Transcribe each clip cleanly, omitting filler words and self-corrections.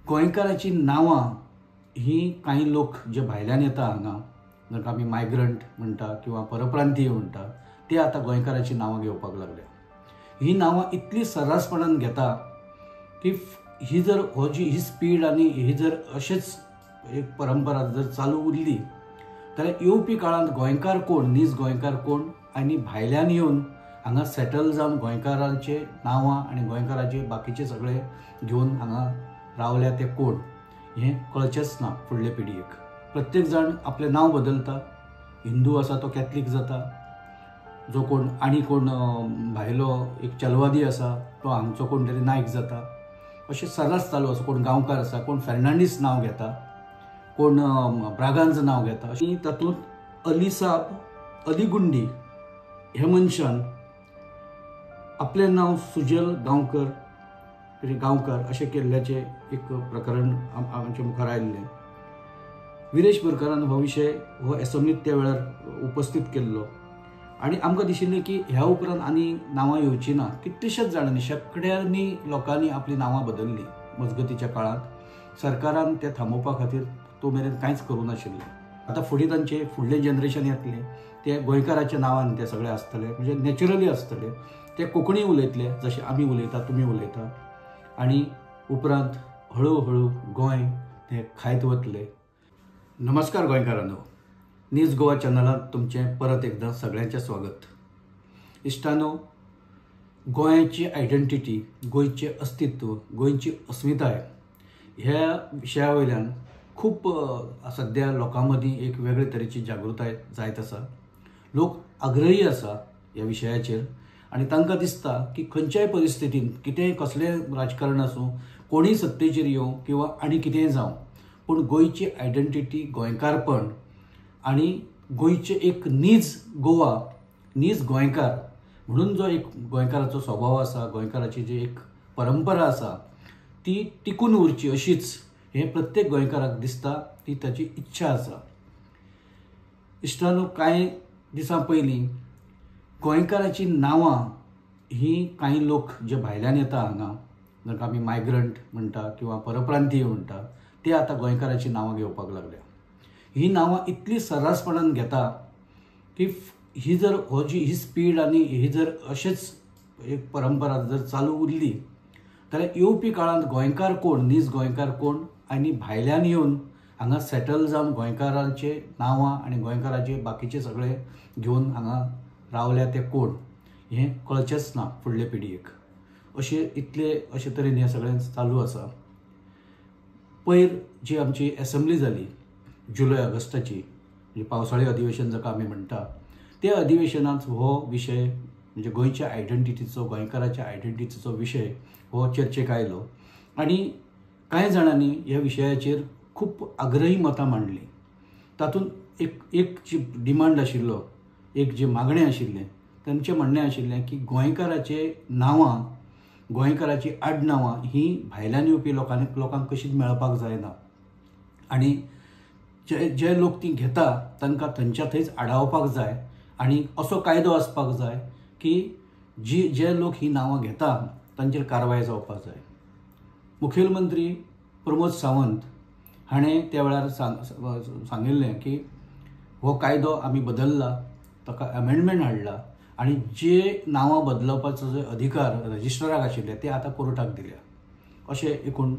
गोंयकाराची नांवां ही काही लोक जे भायल्यान येता हांगा जाका आमी मायग्रंट म्हणटा किंवा परप्रांतीय म्हणटा ते आता गोंयकाराची नांवां घेवपाक लागल्या। ही नांवां इतली सर्रासपणान घेता की ही जर ही स्पीड आनी ही जर अशेंच एक परंपरा जर चालू उरली जाल्यार येवपी काळांत गोंयकार कोण, नीज गोंयकार कोण आनी भायल्यान येवन हांगा सेटल जावन गोंयकारांचे नांवां आनी गोंयकाराचे बाकीचे सगळे घेवन हांगा रावल्या ते कोण हें कळचेंच ना फुडले पिडयेक। प्रत्येक जाण आपलें नांव बदलता, हिंदू आसा तो कॅथलीक जाता, जो कोण आनी कोण भायलो एक चलवादी आसा तो हांगचो कोण तरी नायक जाता, अशें सर्रास चालू आसा। कोण गांवकार आसा, कोण फेर्नांडीस नांव घेता, कोण ब्रागांज नांव घेता। अशी तातूंत अली गुंडी ह्या मनशान आपलें नांव सुजल गांवकर अशें केल्ल्याचें एक प्रकरण आमचे मुखार आयिल्लें। विरेश बोरकारान हो विशय एसॅम्बलींत त्या वेळार उपस्थित केल्लो आनी आमकां दिशिल्लें की ह्या उपरांत आनी नांवां येवची ना। कितलेशेच जाणांनी, शेकड्यांनी लोकांनी आपलीं नांवां बदललीं मजगतीच्या काळांत। सरकारान तें थांबोवपा खातीर तो मेरेन कांयच करूं नाशिल्लें। आतां फुडें तांचें फुडलें जनरेशन येतलें ते गोंयकाराच्या नांवान ते सगळे आसतले, म्हणजे नॅचरली आसतले। ते कोंकणी उलयतले जशें आमी उलयता, तुमी उलयता, आनी उपरांत हळू हळू गोंय तें खायत वतलें। नमस्कार गोंयकारांनो, नीज गोवा चॅनलांत तुमचें परत एकदां सगळ्यांचें स्वागत। इश्टांनो, गोंयाची आयडेंटिटी, गोंयचें अस्तित्व, गोंयची अस्मिताय ह्या विशया वयल्यान खूब सद्या लोकां मदीं एक वेगळे तरेची जागृताय जायत आसा। लोक आग्रही आसा ह्या विशयाचेर आनी तांकां दिसता की खंयच्याय परिस्थितींत कितेंय कसलेंय राजकारण आसूं, कोणीय सत्तेचेर येवं किंवा आनी कितेंय जावं, पूण गोंयची आयडेंटिटी, गोंयकारपण आनी गोंयचें एक नीज गोवा, नीज गोंयकार म्हणून जो एक गोंयकाराचो स्वभाव आसा, गोंयकाराची जी एक परंपरा आसा ती टिकून उरची अशीच हें प्रत्येक गोंयकाराक दिसता, ती ताची इच्छा आसा। इश्टांनो, कांय दिसां पयलीं गोंयकाराची नांवां ही काही लोक जे भायल्यान येता हांगा जाका आमी मायग्रंट म्हणटा किंवा परप्रांतीय म्हणटा ते आता गोंयकाराची नांवां घेवपाक लागल्या। ही नांवां इतली सर्रासपणान घेता की ही जर ही स्पीड आनी ही जर अशेंच एक परंपरा जर चालू उरली जाल्यार येवपी काळांत गोंयकार कोण, नीज गोंयकार कोण आनी भायल्यान येवन हांगा सेटल जावन गोंयकारांचे नांवां आनी गोंयकाराचे बाकीचे सगळे घेवन हांगा रावल्या ते कोण हें कळचेंच ना फुडले पिडयेक। अशे तरेन हें सगळें चालू आसा। पयर जी आमची एसॅम्बली जाली जुलय ऑगस्टाची, म्हणजे पावसाळी अधिवेशन जाका आमी म्हणटा, त्या अधिवेशनांत हो विशय म्हणजे गोंयच्या आयडेंटिटीचो, गोंयकाराच्या आयडेंटिटीचो विशय हो चर्चेक आयलो आनी कांय जाणांनी ह्या विशयाचेर खूब आग्रही मतां मांडली। तातूंत एक जी डिमांड आशिल्लो, एक जे मागणें आशिल्लें, तांचें म्हणणें आशिल्लें की गोंयकाराचे नांवां, गोंयकाराची आडनांवां ही भायल्यान येवपी लोकांक कशीच मेळपाक जायना आनी जे लोक ती घेता तांकां थंयच्या थंयच आडावपाक जाय आनी असो कायदो आसपाक जाय की जे लोक ही नांवां घेता तांचेर कारवाय जावपाक जाय। मुखेलमंत्री प्रमोद सावंत हाणें त्या वेळार सांगिल्लें की हो कायदो आमी बदलला, ताका अमेंडमेंट हाडला आनी जे नांवां बदलपाचो जो अधिकार रजिस्ट्राराक आशिल्ले ते आतां कोर्टाक दिल्या, अशें एकूण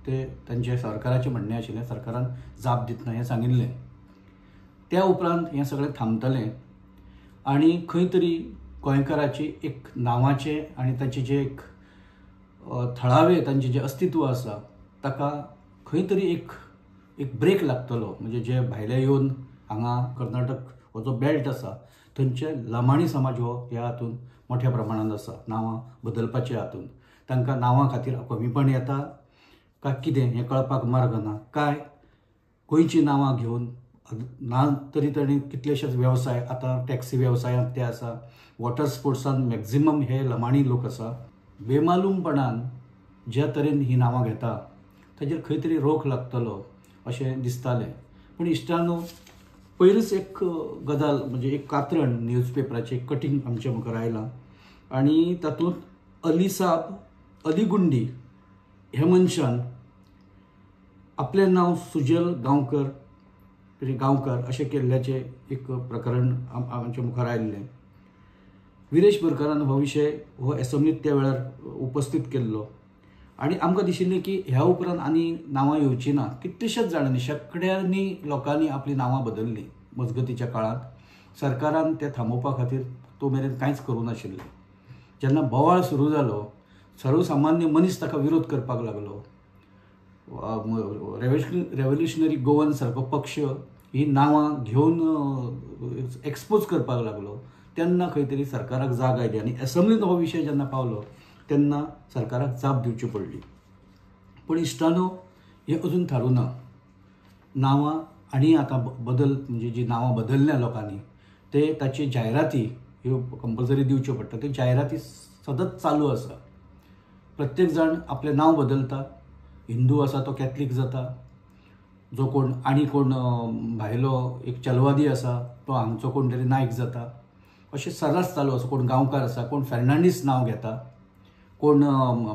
ते तांचे सरकाराचें म्हणणें आशिल्लें। सरकारान जाप दितना हें सांगिल्लें। त्या उपरांत हें सगळें थांबतलें आनी खंय तरी गोंयकाराची एक नांवाचें आनी ताचें जें एक थळावें तांचें जें अस्तित्व आसा ताका खंय तरी एक ब्रेक लागतलो। म्हणजे जे भायले येवन हांगा कर्नाटक हो जो बेल्ट आसा थंयचे लमाणी समाज हो ह्या हातूंत मोठ्या प्रमाणांत आसा, नांवां बदलपाच्या हातूंत। तांकां नांवां खातीर कमीपण येता काय कितें हें कळपाक मार्ग ना, काय गोंयची नांवां घेवन ना तरी ताणें कितलेशेच वेवसाय, आतां टॅक्सी वेवसायांत ते आसा, वॉटर स्पोर्ट्सान मॅक्झिमम हे लमाणी लोक आसा। बेमालूमपणान ज्या तरेन ही नांवां घेता ताचेर खंय तरी रोख लागतलो अशें दिसतालें। पूण इश्टांनो, पयरूच एक गजाल म्हणजे एक कात्रण न्यूजपेपराचें कटींग आमच्या मुखार आयलां आनी तातूंत अली गुंडी ह्या मनशान आपलें नांव सुजल गांवकर अशें केल्ल्याचें एक प्रकरण आमचे मुखार आयिल्लें. विरेश बोरकारान हो विशय हो एसॅम्बलींत त्या वेळार उपस्थित केल्लो आनी आमकां दिशिल्लें की ह्या उपरांत आनी नांवां येवची ना. कितलेशेच जाणांनी शेकड्यांनी लोकांनी आपलीं नांवां बदल्लीं मजगतीच्या काळांत. सरकारान तें थांबोवपा खातीर तो मेरेन कांयच करूं नाशिल्लें. जेन्ना बोवाळ सुरू जालो, सर्वसामान्य मनीस ताका विरोध करपाक लागलो. रेव्होल्युशनरी गोवन सारको पक्ष ही नांवां घेवन एक्सपोज करपाक लागलो. तेन्ना खंय तरी सरकाराक जाग आयली आनी एसॅम्बलींत हो विशय जेन्ना पावलो तेन्ना सरकाराक जाप दिवची पडली. पूण इश्टानो, हें अजून थारूं ना. नांवां आनी आतां बदल म्हणजे जी नांवां बदलल्या लोकांनी ते ताची जायराती ह्यो कंपल्सरी दिवच्यो पडटा. त्यो जायराती सतत चालू आसा. प्रत्येक जाण आपलें नांव बदलता. हिंदू आसा तो कॅथलीक जाता. जो कोण आनी कोण भायलो एक चलवादी आसा तो हांगचो कोण तरी नायक जाता. अशें सदांच चालू आसा. कोण गांवकार आसा, कोण फेर्नांडीस नांव घेता, कोण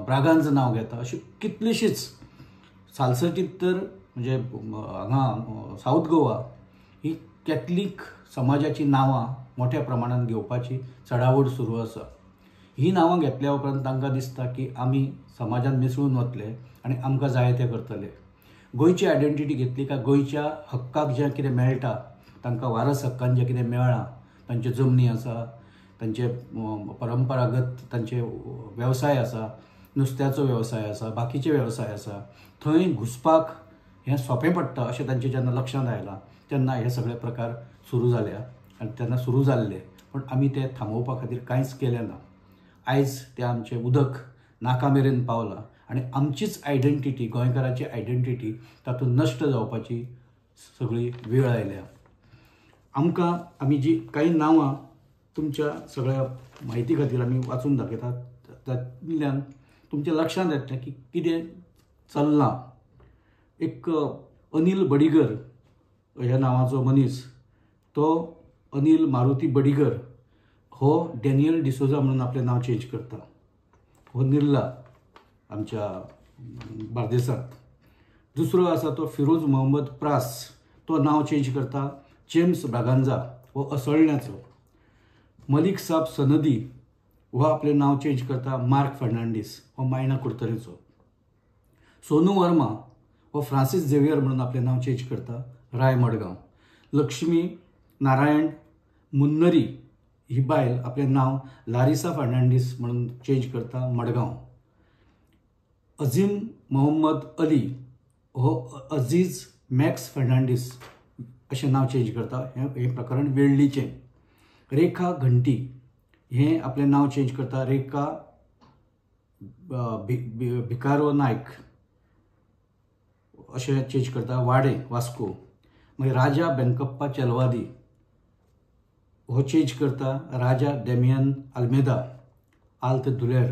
ब्रागांज नांव घेता. अशी कितलीशीच सालसटीत तर म्हणजे हांगा साऊथ गोवा ही कॅथलीक समाजाची नांवां मोठ्या प्रमाणात घेवपाची चडावड सुरू आसा. ही नांवां घेतल्या उपरांत तांकां दिसता की आमी समाजांत मिसळून वतले आनी आमकां जाय तें करतले. गोंयची आयडेंटिटी घेतली काय गोंयच्या हक्काक जें कितें मेळटा, तांकां वारस हक्कान जें कितें मेळ्ळां, तांच्यो जमनी आसा, तांचे परंपरागत तांचे वेवसाय आसा, नुस्त्याचो वेवसाय आसा, बाकीचे वेवसाय आसा, थंय घुसपाक हें सोंपें पडटा अशें तांचें जेन्ना लक्षांत आयलां तेन्ना हे सगळे प्रकार सुरू जाल्या आनी तेन्ना सुरू जाल्ले. पूण आमी ते थांबोवपा खातीर कांयच केलें ना. आयज तें आमचें उदक नाका मेरेन पावलां आनी आमचीच आयडेंटिटी, गोंयकाराची आयडेंटिटी तातूंत नश्ट जावपाची सगळी वेळ आयल्या. आमी जी कांय नांवां तुमच्या सगळ्या म्हायती खातीर आमी वाचून दाखयतात, तातूंतल्यान तुमच्या लक्षांत येतलें की कितें चल्लां. एक अनिल बडिगर ह्या नांवाचो मनीस, तो अनिल मारुती बडिगर हो डॅनियल डिसोजा म्हणून आपलें नांव चेंज करता. हो निर्ला आमच्या बार्देसांत. दुसरो आसा तो फिरोज मोहम्मद प्रास, तो नांव चेंज करता जेम्स ब्रागांजा हो असळण्याचो. मलीक साब सनदी हो आपलें नांव चेंज करता मार्क फर्नांडीस हो मायना कुर्तरेचो. सोनू वर्मा हो फ्रांसीस झेवियर म्हणून आपलें नांव चेंज करता राय मडगांव. लक्ष्मी नारायण मुन्नरी ही बायल आपलें नांव लारिसा फर्नांडीस म्हणून चेंज करता मडगांव. अझीम मोहम्मद अली हो अजीज मॅक्स फर्नांडीस अशें नांव चेंज करता. हें प्रकरण वेळ्ळीचें. रेखा घंटी हें आपलें नांव चेंज करता रेखा भिकारो नायक अशें चेंज करता वाडे वास्को. मागीर राजा बेनकप्पा चलवादी हो चेंज करता राजा डेमियन आल्मेदा आल्त दुलेर.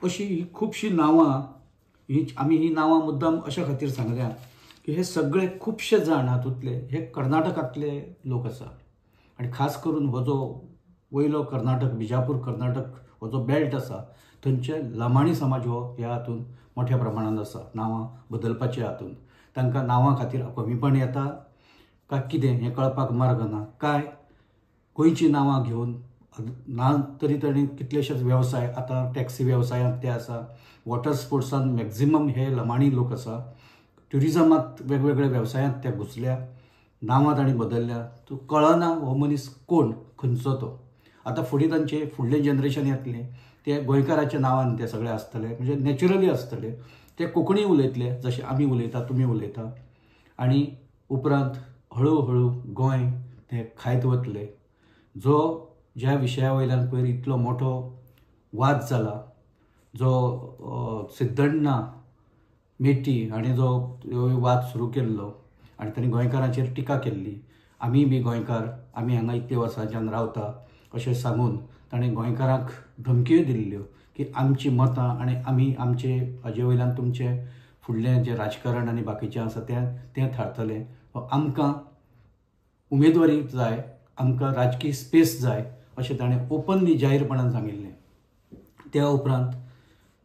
अशीं खुबशीं नांवां आमी ही नांवां मुद्दाम अशा खातीर सांगल्या की हे सगळे खुबशे जाण हातूंतले हे कर्नाटकांतले लोक आसा आनी खास करून हो जो वयलो कर्नाटक, बिजापूर कर्नाटक हो जो बेल्ट आसा थंयचे लमाणी समाज हो ह्या हातूंत मोठ्या प्रमाणांत आसा. नांवां बदलपाच्या हातूंत तांकां नांवां खातीर कमीपण येता काय कितें हें कळपाक मार्ग ना. काय गोंयचीं नांवां घेवन ना तरी कितलेशेच वेवसाय आतां टॅक्सी वेवसायांत ते आसा. वॉटर स्पोर्ट्सान मॅक्झिमम हे लमाणी लोक आसा. ट्युरिजमांत वेगवेगळ्या वेवसायांत ते घुसल्या. नांवां तांणी बदलल्या. तूं कळना हो मनीस कोण, खंयचो तो. आतां फुडें तांचें फुडलें जनरेशन येतलें ते गोंयकाराच्या नांवान ते सगळे आसतले, म्हणजे नॅचरली आसतले. ते कोंकणी उलयतले जशें आमी उलयता, तुमी उलयता आनी उपरांत हळू हळू गोंय ते खायत वतले. ज्या विशया वयल्यान पयर इतलो मोठो वाद जाला, जो सिद्धण्णा मेटी हाणें जो वाद सुरू केल्लो आनी तांणी गोंयकारांचेर टिका केल्ली, आमी बी गोंयकार, आमी हांगा इतले वर्सांच्यान रावता अशें सांगून ताणें गोंयकारांक धमक्यो दिल्ल्यो की आमची मतां आनी आमी आमचे हाजे वयल्यान तुमचें फुडलें जें राजकारण आनी बाकीचें आसा तें थारतलें. आमकां उमेदवारी जाय, आमकां राजकीय स्पेस जाय अशें ताणें ओपनली जाहीरपणान सांगिल्लें. त्या उपरांत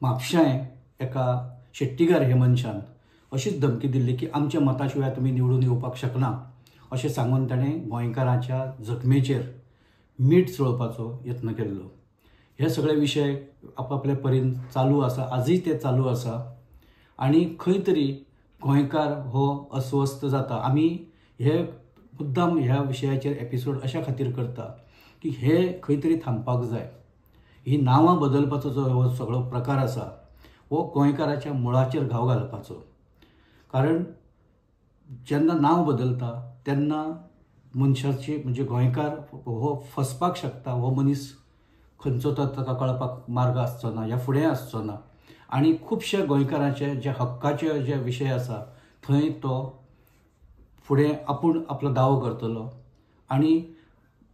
म्हापशांय एका शेट्टीगार हे मनशान अशीच धमकी दिल्ली की आमच्या मता शिवाय तुमी निवडून येवपाक शकना अशें सांगून ताणें गोंयकारांच्या जखमेचेर मीठ चोळपाचो यत्न केल्लो. हे सगळे विशय आपापल्या परीन चालू आसा, आजूय ते चालू आसा. आनी खंय तरी गोंयकार हो अस्वस्थ जाता. आमी हे मुद्दाम ह्या विशयाचेर एपिसोड अशा खातीर करता की हे खंय तरी थांबपाक जाय. ही नांवां बदलपाचो जो हो सगळो प्रकार आसा हो गोंयकाराच्या मुळाचेर घाव घालपाचो. कारण जेन्ना नांव बदलता तेन्ना मनशाची म्हणजे गोंयकार हो फसपाक शकता. हो मनीस खंयचो तो ताका कळपाक मार्ग आसचो ना, ह्या फुडें आसचो ना. आनी खुबशे गोंयकाराचे जे हक्काचे जे विशय आसा थंय तो फुडें आपूण आपलो दावो करतलो आनी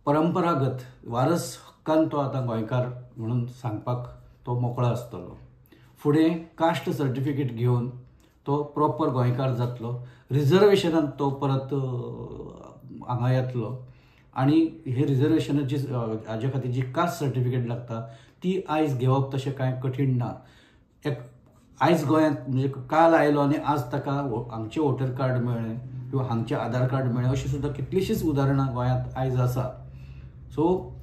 परंपरागत वारस हक्कान तो आतां गोंयकार म्हणून सांगपाक तो मोकळो आसतलो. फुडें कास्ट सर्टिफिकेट घेवन तो प्रॉपर गोंयकार जातलो. रिजर्वेशनान तो परत हांगा येतलो आनी हे रिजर्वेशनाची हाजे खातीर जी कास्ट सर्टिफिकेट लागता ती आयज घेवप तशें कांय कठीण ना. एक आयज गोंयांत म्हणजे काल आयलो आनी आज ताका हांगचें वोटर कार्ड मेळ्ळें किंवा हांगचें आधार कार्ड मेळ्ळें अशीं सुद्दां कितलींशींच उदाहरणां गोंयांत आयज आसा. सो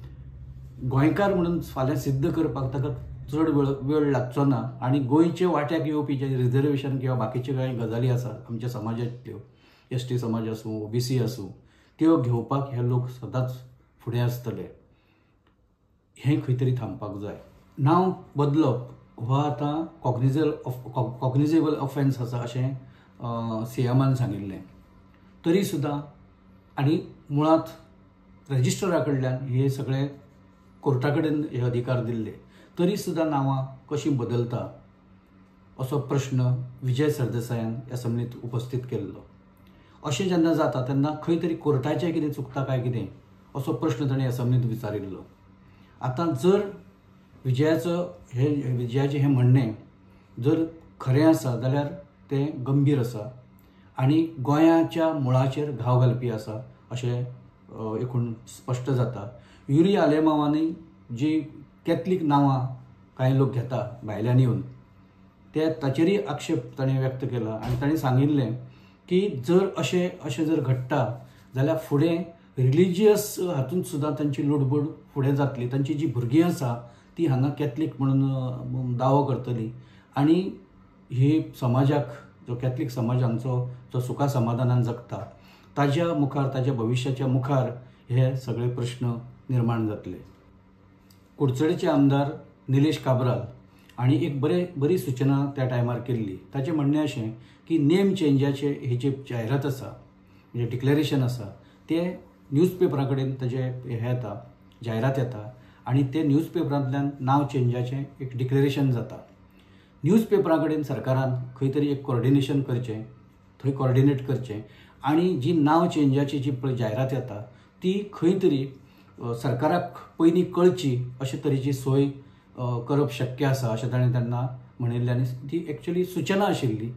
गोंयकार म्हणून फाल्यां सिद्ध करपाक ताका चड वेळ लागचो ना. आनी गोंयचे वाट्याक येवपी जे रिजर्वेशन किंवा बाकीच्यो कांय गजाली आसा आमच्या समाजांतल्यो, ST समाज आसूं, OBC आसूं, त्यो घेवपाक हे लोक सदांच फुडें आसतले. हें खंय तरी थांबपाक जाय. नांव बदलप हो आतां कॉग्निजेबल ऑफेन्स आसा अशें CMान सांगिल्लें. तरी सुद्दां आनी मुळात रजिस्ट्रारा कडल्यान हे सगळे कोर्टा कडेन हे अधिकार दिल्ले, तरी सुद्दां नांवां कशीं बदलता असो प्रश्न विजय सरदेसायान असेंब्लींत उपस्थित केल्लो. अशें जेन्ना जाता तेन्ना खंय तरी कोर्टाचें कितें चुकता काय कितें असो प्रश्न ताणें असेंब्लींत विचारिल्लो. आतां जर विजयाचें हें म्हणणें जर खरें आसा जाल्यार तें गंभीर आसा आनी गोंयाच्या मुळाचेर घाव घालपी आसा अशें एकूण स्पश्ट जाता. युरी आलेमांवांनी जी कॅथलीक नांवां कांय लोक घेता भायल्यान येवन ते ताचेरय आक्षेप ताणें व्यक्त केला आनी ताणें सांगिल्लें की जर अशें जर घडटा जाल्यार फुडें रिलिजियस हातूंत सुद्दां तांची लुडबूड फुडें जातली. तांची जी भुरगीं आसा ती हांगा कॅथलीक म्हणून दावो करतली आनी ही समाजाक जो कॅथलीक समाज हांगचो जो सुखा समाधानान जगता ताज्या मुखार ताज्या भविश्याच्या मुखार हे सगळे प्रश्न निर्माण जातले. कुडचडेंचे आमदार निलेश काब्राल आनी एक बरी सूचना त्या टायमार केल्ली. ताचें म्हणणें अशें की नेम चेंजाचे ही जी जायरात आसा म्हणजे डिक्लेरेशन आसा तें न्यूजपेपरा कडेन ताजें हें येता, जायरात येता आनी ते न्यूजपेपरांतल्यान नांव चेंजाचें एक डिक्लेरेशन जाता. न्यूजपेपरा कडेन सरकारान खंय तरी एक कॉर्डिनेशन करचें, थंय कॉर्डिनेट करचें आनी जी नांव चेंजाची जी पळय जायरात येता ती खंय तरी सरकाराक पयलीं कळची अशे तरेची सोय करप शक्य आसा अशें ताणें तेन्ना म्हणिल्लें. आनी ती एक्चुअली सूचना आशिल्ली.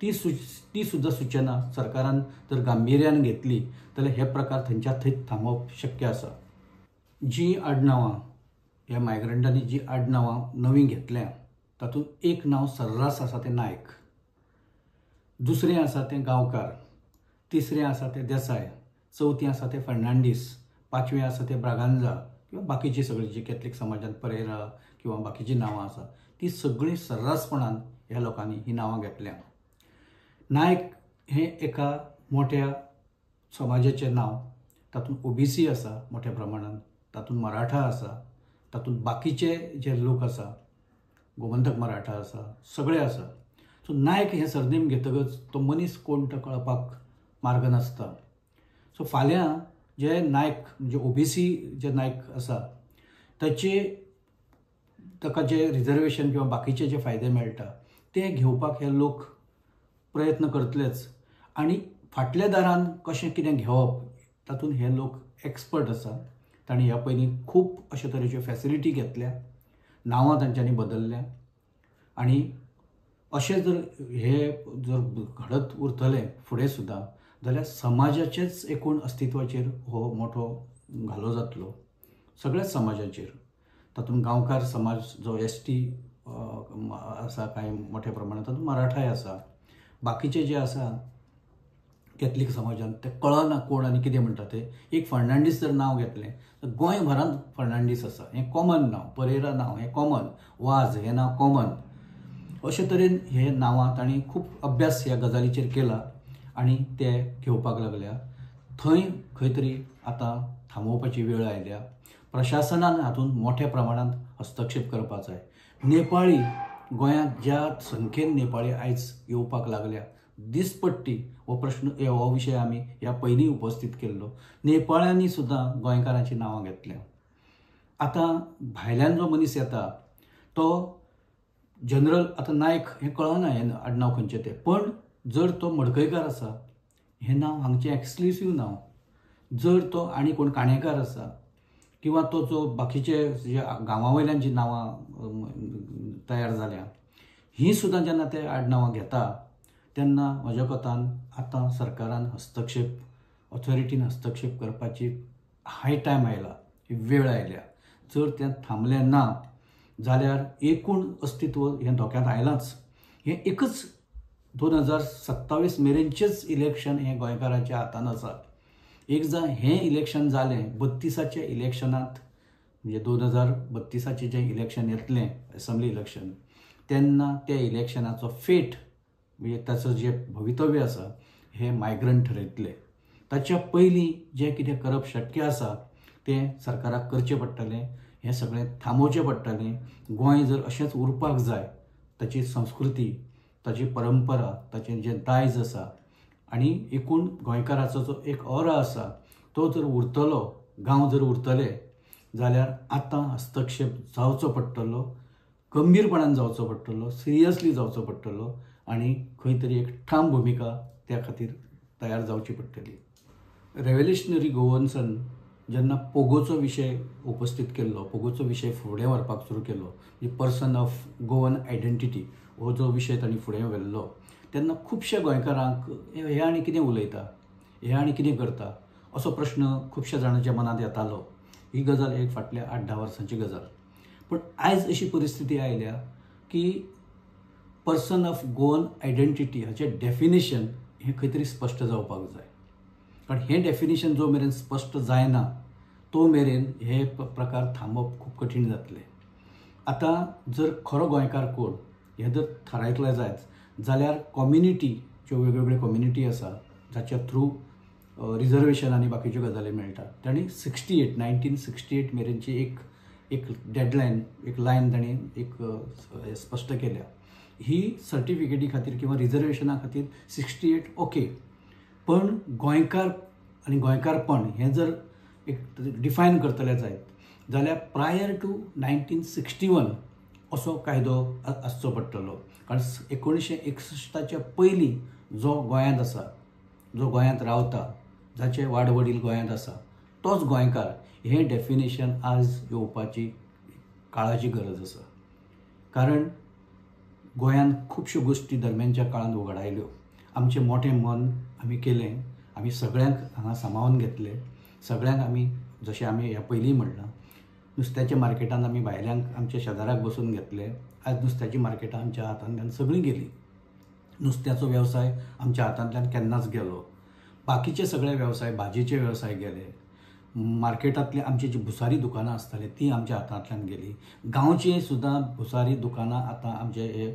ती सुद्दां सूचना सरकारान जर गांभिर्यान घेतली जाल्यार हे प्रकार थंयच्या थंयच थांबवप शक्य आसा. जी आडनांवां ह्या मायग्रंटांनी जी आडनांवां नवीं घेतल्या तातूंत एक नांव सर्रास आसा तें नायक, दुसरें आसा तें गांवकार, तिसरें आसा तें देसाय, चवथें आसा तें फर्नांडीस, पांचवें आसा तें ब्रागांजा किंवा बाकीची सगळी जी कॅथलीक समाजांत परेरा किंवा बाकीची नांवां आसा ती सगळीं सर्रासपणान ह्या लोकांनी ही नांवां घेतल्या. नायक हें एका मोठ्या समाजाचें नांव. तातूंत OBC आसा मोठ्या प्रमाणांत, तातूंत मराठा आसा, तातूंत बाकीचे जे लोक आसा गोमंतक मराठा आसा, सगळे आसा. सो नायक हें सरनेम घेतकच तो मनीस कोण तो कळपाक मार्ग नासता. सो फाल्यां जे नायक म्हणजे OBC जे नायक आसा ताका जे रिजर्वेशन किंवा बाकीचे जे फायदे मेळटा ते घेवपाक हे लोक प्रयत्न करतलेच. आनी फाटल्या दारान कशें कितें घेवप तातूंत हे लोक एक्सपर्ट आसा. तांणी ह्या पयलीं खूब अशे तरेच्यो फॅसिलिटी घेतल्या, नांवां तांच्यांनी बदलल्या आनी अशें जर घडत उरतलें फुडें सुद्दां जाल्यार समाजाचेच एकूण अस्तित्वाचेर हो मोठो घालो जातलो, सगळ्याच समाजाचेर. तातूंत गांवकार समाज जो ST आसा कांय मोठ्या प्रमाणांत, तातूंत मराठाय आसा, बाकीचे जे आसा कॅथलीक समाजान ते कळना कोण आनी कितें म्हणटा ते. एक फर्नांडीस जर नांव घेतलें तर गोंयभरांत फर्नांडीस आसा, हें कॉमन नांव. परेरा नांव हें कॉमन, वाझ हें नांव कॉमन. अशे तरेन हे नांवां तांणी खूब अभ्यास ह्या गजालीचेर केला आनी ते घेवपाक लागल्या. थंय खंय तरी आतां थांबोवपाची वेळ आयल्या. प्रशासनान हातूंत मोठ्या प्रमाणांत हस्तक्षेप करपाक जाय. नेपाळी गोंयांत ज्या संख्येन नेपाळी आयज येवपाक लागल्या दिसपट्टी, हो प्रश्न हो विशय आमी ह्या पयलीं उपस्थित केल्लो. नेपाळ्यांनी सुद्दां गोंयकारांची नांवां घेतल्या. आतां भायल्यान जो मनीस येता तो जनरल आतां नायक हें कळना हें आडनांव खंयचें तें, पण जर तो मडकयकार आसा हें नांव हांगचें एक्सक्लुसीव नांव. जर तो आनी कोण काणेकार आसा किंवा तो जो बाकीचे जे गांवां वयल्यान जीं नांवां तयार जाल्या हीं सुद्दां जेन्ना ते आडनांवां घेता तेन्ना म्हज्या कोतान आतां सरकारान हस्तक्षेप, ऑथॉरिटीन हस्तक्षेप करपाची हाय टायम आयला, वेळ आयल्या. जर तें थांबलें ना जाल्यार एकूण अस्तित्व हें धोक्यांत आयलांच. हें एकच 2027 मेरेनचेंच इलेक्शन हें गोंयकारांच्या हातान आसा. एकदां हें इलेक्शन जालें 32च्या इलेक्शनांत, म्हणजे 2032चें जें इलेक्शन येतलें असेंब्ली इलेक्शन, तेन्ना त्या इलेक्शनाचो फेट म्हणजे ताचो जें भवितव्य आसा हें मायग्रंट ठरयतले. ताच्या पयलीं जें कितें करप शक्य आसा तें सरकाराक करचें पडटलें. हें सगळें थांबोवचें पडटलें. गोंय जर अशेंच उरपाक जाय, ताची संस्कृती, ताची परंपरा, ताचें जें दायज आसा आनी एकूण गोंयकाराचो जो एक ऑरा आसा तो जर उरतलो, गांव जर उरतले जाल्यार आतां हस्तक्षेप जावचो पडटलो, गंभीरपणान जावचो पडटलो, सिरियसली जावचो पडटलो आनी खंय तरी एक ठाम भुमिका त्या खातीर तयार जावची पडटली. रेव्होल्युशनरी गोवन्सान जेन्ना पोगोचो विशय उपस्थित केल्लो, पोगोचो विशय फुडें व्हरपाक सुरू केलो, म्हणजे पर्सन ऑफ गोवन आयडेंटिटी हो जो विशय तांणी फुडें व्हेल्लो, तेन्ना खुबश्या गोंयकारांक हे आनी कितें उलयता, हे आनी कितें करता असो प्रश्न खुबश्या जाणांच्या मनांत येतालो. ही गजाल एक फाटल्या 8-10 वर्सांची गजाल. पण आयज अशी परिस्थिती आयल्या की पर्सन ऑफ गोवन आयडेंटिटी हाचें डेफिनेशन हें खंय तरी स्पश्ट जावपाक जाय. कारण हें डेफिनेशन जो मेरेन स्पश्ट जायना तो मेरेन हे प्रकार थांबप खूब कठीण जातलें. आतां जर खरो गोंयकार कोण हें जर थारायतलें जायत जाल्यार कम्युनिटी, ज्यो वेगवेगळ्यो कम्युनिटी आसा जाच्या थ्रू रिजर्वेशन आनी बाकीच्यो गजाली मेळटा, तांणी 1968 मेरेनची एक डेडलायन, एक लायन तांणी एक स्पश्ट केल्या. ही सर्टिफिकेटी खातीर किंवा रिजर्वेशना खातीर 68 ओके, पण गोंयकार आनी गोंयकारपण हें जर एक डिफायन करतले जायत जाल्यार प्रायर टू 1961 असो कायदो आसचो पडटलो. कारण 1961च्या पयलीं जो गोंयांत आसा, जो गोंयांत रावता, जाचे वाडवडील गोंयांत आसा तोच गोंयकार, हें डेफिनेशन आज येवपाची काळाची गरज आसा. कारण गोंयांत खुबश्यो गोश्टी दरम्यानच्या काळांत वगडायल्यो. आमचें मोठें मन आमी केलें, आमी सगळ्यांक हांगा सांबाळून घेतले. सगळ्यांक आमी, जशें आमी ह्या पयलीं म्हणलां, नुस्त्याच्या मार्केटांत आमी भायल्यांक आमच्या शेजाऱ्याक बसून घेतले. आज नुस्त्याची मार्केटां आमच्या हातांतल्यान सगळीं गेलीं. नुस्त्याचो वेवसाय आमच्या हातांतल्यान केन्नाच गेलो. बाकीचे सगळे वेवसाय, भाजयेचे वेवसाय गेले. मार्केटांतली आमची जी भुसारी दुकानां आसतालीं ती आमच्या हातांतल्यान गेलीं. गांवची सुद्दां भुसारी दुकानां आतां आमचे हे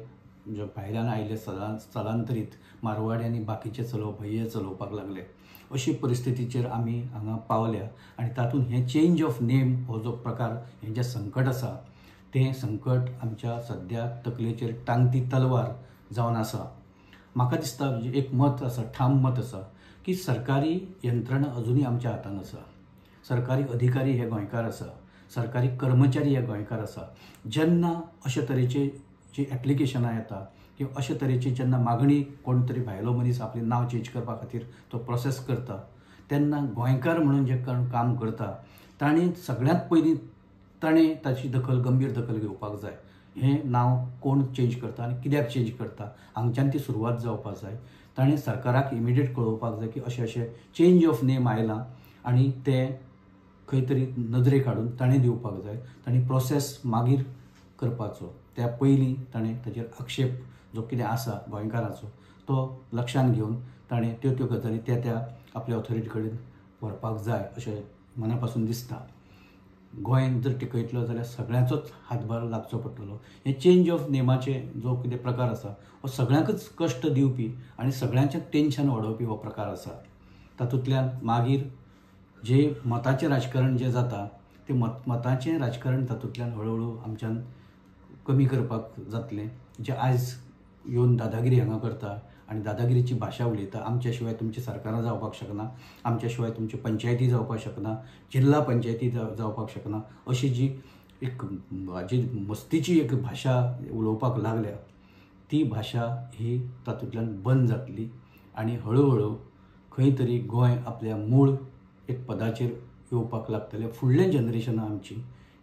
जे भायल्यान आयिल्ले स्थलांतरीत मारवाडी आनी बाकीचे भैये चलोवपाक लागले. अशी परिस्थितीचेर आमी हांगा पावल्या आनी तातूंत हें चेंज ऑफ नेम हो जो प्रकार, हें जें संकट आसा तें संकट आमच्या सद्या तकलेचेर टांगती तलवार जावन आसा. म्हाका दिसता एक मत आसा, ठाम मत आसा की सरकारी यंत्रणा अजुनूय आमच्या हातांत आसा. सरकारी अधिकारी हे गोंयकार आसा, सरकारी कर्मचारी हे गोंयकार आसा. जेन्ना अशे तरेचे जी एप्लिकेशनां येता किंवा अशे तरेची जेन्ना मागणी कोण तरी भायलो मनीस आपलें नांव चेंज करपा खातीर तो प्रोसेस करता, तेन्ना गोंयकार म्हणून जे काम करता तांणी सगळ्यांत पयलीं ताणें ताची गंभीर दखल घेवपाक जाय. हें नांव कोण चेंज करता आनी कित्याक चेंज करता हांगच्यान ती सुरवात जावपाक जाय. ताणें सरकाराक इमिडिएट कळोवपाक जाय की अशें चेंज ऑफ नेम आयलां आनी तें खंय तरी नदरेक हाडून ताणें दिवपाक जाय. ताणें प्रोसेस मागीर करपाचो. त्या पयलीं ताणें ताचेर आक्षेप जो कितें आसा गोंयकाराचो तो लक्षात घेवन ताणें त्यो गजाली त्या आपल्या ऑथॉरिटी कडेन व्हरपाक जाय अशें मनापासून दिसता. गोंयांत जर टिकयतलो जाल्यार सगळ्यांचोच हातभार लागचो पडटलो. हे चेंज ऑफ नेमाचे जो कितें प्रकार आसा हो सगळ्यांकच कश्ट दिवपी आनी सगळ्यांचें टेन्शन वाडोवपी हो प्रकार आसा. तातूंतल्यान मागीर जे मताचें राजकारण जें जाता तें मताचें राजकारण तातूंतल्यान हळू आमच्यान कमी करपाक जातलें. जे आयज येवन दादागिरी हांगा करता आनी दादागिरीची भाशा उलयता, आमच्या शिवाय तुमची सरकारां जावपाक शकना, आमच्या शिवाय तुमची पंचायती जावपाक शकना, जिल्ला पंचायती जावपाक शकना, अशी जी एक हाजी मस्तीची एक भाशा उलोवपाक लागल्या, ती भाशा ही तातूंतल्यान बंद जातली आनी हळू खंय तरी गोंय आपल्या मूळ एक पदाचेर येवपाक लागतलें. फुडलें जनरेशनां आमची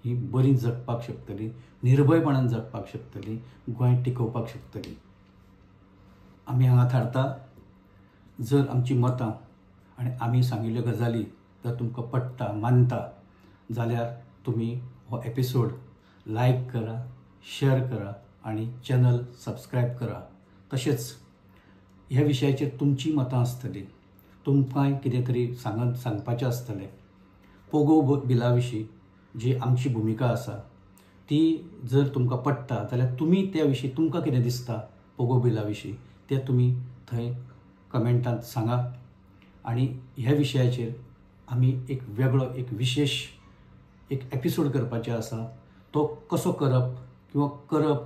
ही बरी जगपाक शकतली, निर्भयपणान जगपाक शकतली, गोंय टिकोवपाक शकतली. आमी हांगा थारता. जर आमची मतां आनी आमी सांगिल्ल्यो गजाली जर तुमकां पडटा, मानता जाल्यार तुमी हो एपिसोड लायक करा, शेअर करा आनी चॅनल सबस्क्रायब करा. तशेंच ह्या विशयाचेर तुमची मतां आसतली, तुमकांय कितें तरी सांगपाचें आसतलें. पोगो बिला विशीं जी आमची भुमिका आसा ती जर तुमकां पडटा जाल्यार तुमी त्या विशीं तुमकां कितें दिसता पोगो बिला विशीं तें तुमी थंय कमेंटांत सांगा. आनी ह्या विशयाचेर आमी एक वेगळो एक विशेष एक एपिसोड करपाचें आसा. तो कसो करप किंवा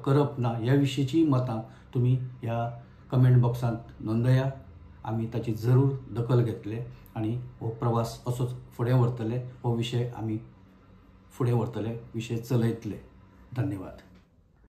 करप ना ह्या विशींची मतां तुमी ह्या कमेंट बॉक्सांत नोंदया. आमी ताची जरूर दखल घेतले आनी हो प्रवास असोच फुडें व्हरतले. हो विशय आमी फुडें व्हरतले, विशय चलयतले. धन्यवाद.